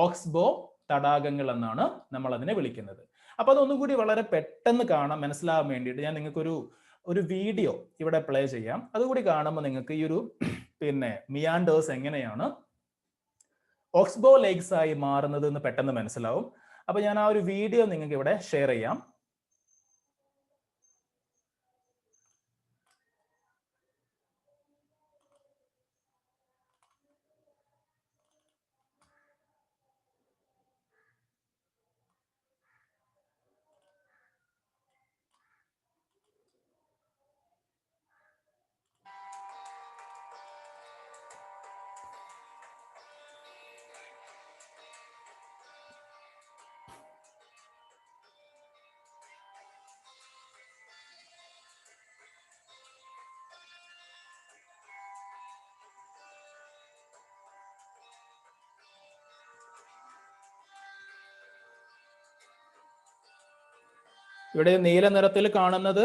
ഓക്സ്ബോ തടാകങ്ങൾ എന്നാണ് നമ്മൾ അതിനെ വിളിക്കുന്നത്. അപ്പൊ അതൊന്നും കൂടി വളരെ പെട്ടെന്ന് കാണാൻ മനസ്സിലാവാൻ വേണ്ടിയിട്ട് ഞാൻ നിങ്ങൾക്ക് ഒരു വീഡിയോ ഇവിടെ പ്ലേ ചെയ്യാം. അതുകൂടി കാണുമ്പോൾ നിങ്ങൾക്ക് ഈ ഒരു മിയാൻഡേഴ്സ് എങ്ങനെയാണ് ഓക്സ്ബോ ലേക്സ് ആയി മാറുന്നത് എന്ന് പെട്ടെന്ന് മനസ്സിലാവും. അപ്പൊ ഞാൻ ആ ഒരു വീഡിയോ നിങ്ങൾക്ക് ഇവിടെ ഷെയർ ചെയ്യാം. ഇവിടെ നീല നിറത്തിൽ കാണുന്നത്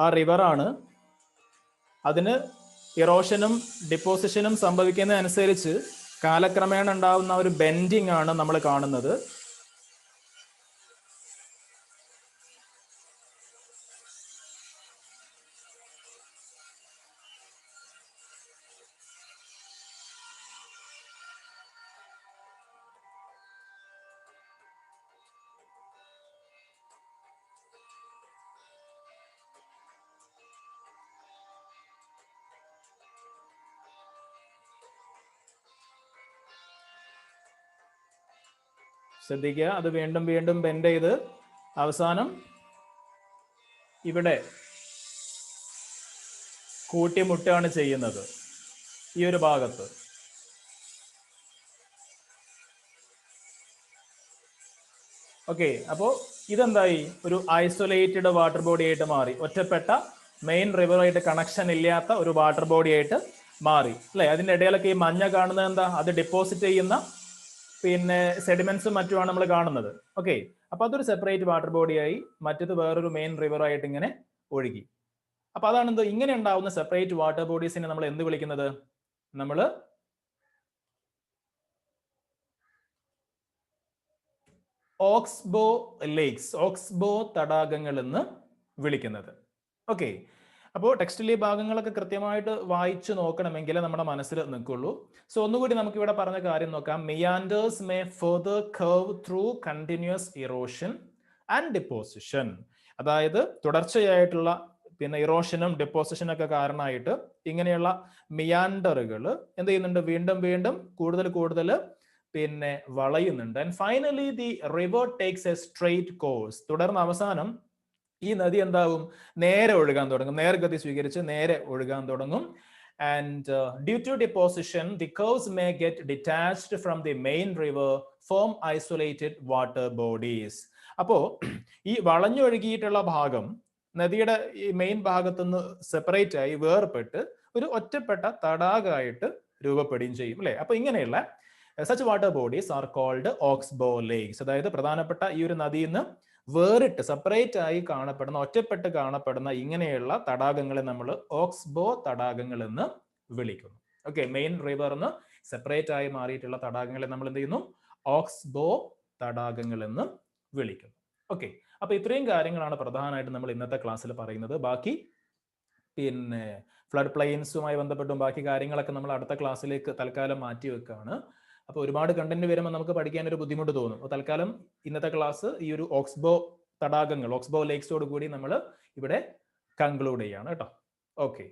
ആ റിവറാണ്. അതിന് ഇറോഷനും ഡിപ്പോസിഷനും സംഭവിക്കുന്നതനുസരിച്ച് കാലക്രമേണ ഉണ്ടാവുന്ന ഒരു ബെൻഡിങ് ആണ് നമ്മൾ കാണുന്നത്. ശ്രദ്ധിക്കുക, അത് വീണ്ടും വീണ്ടും ബെൻഡ് ചെയ്ത് അവസാനം ഇവിടെ കൂട്ടിമുട്ടാണ് ചെയ്യുന്നത് ഈ ഒരു ഭാഗത്ത്. ഓക്കെ, അപ്പോ ഇതെന്തായി, ഒരു ഐസൊലേറ്റഡ് വാട്ടർ ബോഡി ആയിട്ട് മാറി, ഒറ്റപ്പെട്ട മെയിൻ റിവറായിട്ട് കണക്ഷൻ ഇല്ലാത്ത ഒരു വാട്ടർ ബോഡി ആയിട്ട് മാറി അല്ലെ. അതിന്റെ ഇടയിലൊക്കെ ഈ മഞ്ഞ കാണുന്നത് എന്താ, അത് ഡിപ്പോസിറ്റ് ചെയ്യുന്ന സെഡിമെന്റ്സും മറ്റുമാണ് നമ്മൾ കാണുന്നത്. ഓക്കെ, അപ്പൊ അതൊരു സെപ്പറേറ്റ് വാട്ടർ ബോഡിയായി, മറ്റത് വേറൊരു മെയിൻ റിവറായിട്ട് ഇങ്ങനെ ഒഴുകി. അപ്പൊ അതാണ് എന്തോ ഇങ്ങനെ ഉണ്ടാവുന്ന സെപ്പറേറ്റ് വാട്ടർ ബോഡീസിനെ നമ്മൾ എന്ത് വിളിക്കുന്നത്, നമ്മൾ ഓക്സ്ബോ ലേക്സ്, ഓക്സ്ബോ തടാകങ്ങൾ എന്ന് വിളിക്കുന്നത്. ഓക്കെ, അപ്പോൾ ടെക്സ്റ്റിലെ ഭാഗങ്ങളൊക്കെ കൃത്യമായിട്ട് വായിച്ചു നോക്കണമെങ്കിൽ നമ്മുടെ മനസ്സിൽ നിൽക്കുള്ളൂ. സോ ഒന്നുകൂടി നമുക്ക് ഇവിടെ പറഞ്ഞ കാര്യം നോക്കാം. Meanders may further curve through continuous erosion and deposition. അതായത് തുടർച്ചയായിട്ടുള്ള ഇറോഷനും ഡിപ്പോസിഷനും ഒക്കെ കാരണമായിട്ട് ഇങ്ങനെയുള്ള മിയാൻഡറുകൾ എന്ത് ചെയ്യുന്നുണ്ട്, വീണ്ടും വീണ്ടും കൂടുതൽ കൂടുതൽ പിന്നെ വളയുന്നുണ്ട്. And finally the river takes a straight course. തുടർന്ന് അവസാനം ഈ നദി എന്താവും? നേരെ ഒഴുകാൻ തുടങ്ങും. നേർഗതി സ്വീകരിച്ച് നേരെ ഒഴുകാൻ തുടങ്ങും. And due to deposition, the curves may get detached from the main river, form isolated water bodies. അപ്പോ ഈ വളഞ്ഞൊഴുകിയിട്ടുള്ള ഭാഗം നദിയുടെ ഈ മെയിൻ ഭാഗത്തുനിന്ന് സെപ്പറേറ്റ് ആയി വേർപെട്ട് ഒരു ഒറ്റപ്പെട്ട തടാകമായിട്ട് രൂപപ്പെടുകയും ചെയ്യും അല്ലെ. അപ്പൊ ഇങ്ങനെയുള്ള such water bodies are called oxbow lakes. അതായത് പ്രധാനപ്പെട്ട ഈ ഒരു നദിയിൽ നിന്ന് വേറിട്ട് സെപ്പറേറ്റ് ആയി കാണപ്പെടുന്ന, ഒറ്റപ്പെട്ട് കാണപ്പെടുന്ന ഇങ്ങനെയുള്ള തടാകങ്ങളെ നമ്മൾ ഓക്സ്ബോ തടാകങ്ങൾ എന്ന് വിളിക്കുന്നു. ഓക്കെ, മെയിൻ റിവറിന്ന് സെപ്പറേറ്റ് ആയി മാറിയിട്ടുള്ള തടാകങ്ങളെ നമ്മൾ എന്ത് ചെയ്യുന്നു? ഓക്സ്ബോ തടാകങ്ങൾ എന്ന് വിളിക്കുന്നു. ഓക്കെ, അപ്പൊ ഇത്രയും കാര്യങ്ങളാണ് പ്രധാനമായിട്ട് നമ്മൾ ഇന്നത്തെ ക്ലാസ്സിൽ പറയുന്നത്. ബാക്കി പിന്നെ ഫ്ലഡ് പ്ലെയിൻസുമായി ബന്ധപ്പെട്ടും ബാക്കി കാര്യങ്ങളൊക്കെ നമ്മൾ അടുത്ത ക്ലാസ്സിലേക്ക് തൽക്കാലം മാറ്റി വെക്കുകയാണ്. അപ്പോൾ ഒരുപാട് കണ്ടന്റ് വരുമ്പോൾ നമുക്ക് പഠിക്കാൻ ഒരു ബുദ്ധിമുട്ട് തോന്നും. അപ്പോൾ തൽക്കാലം ഇന്നത്തെ ക്ലാസ് ഈ ഒരു ഓക്സ്ബോ തടാകങ്ങൾ, ഓക്സ്ബോ ലേക്സോട് കൂടി നമ്മൾ ഇവിടെ കൺക്ലൂഡ് ചെയ്യാണ് കേട്ടോ. ഓക്കെ.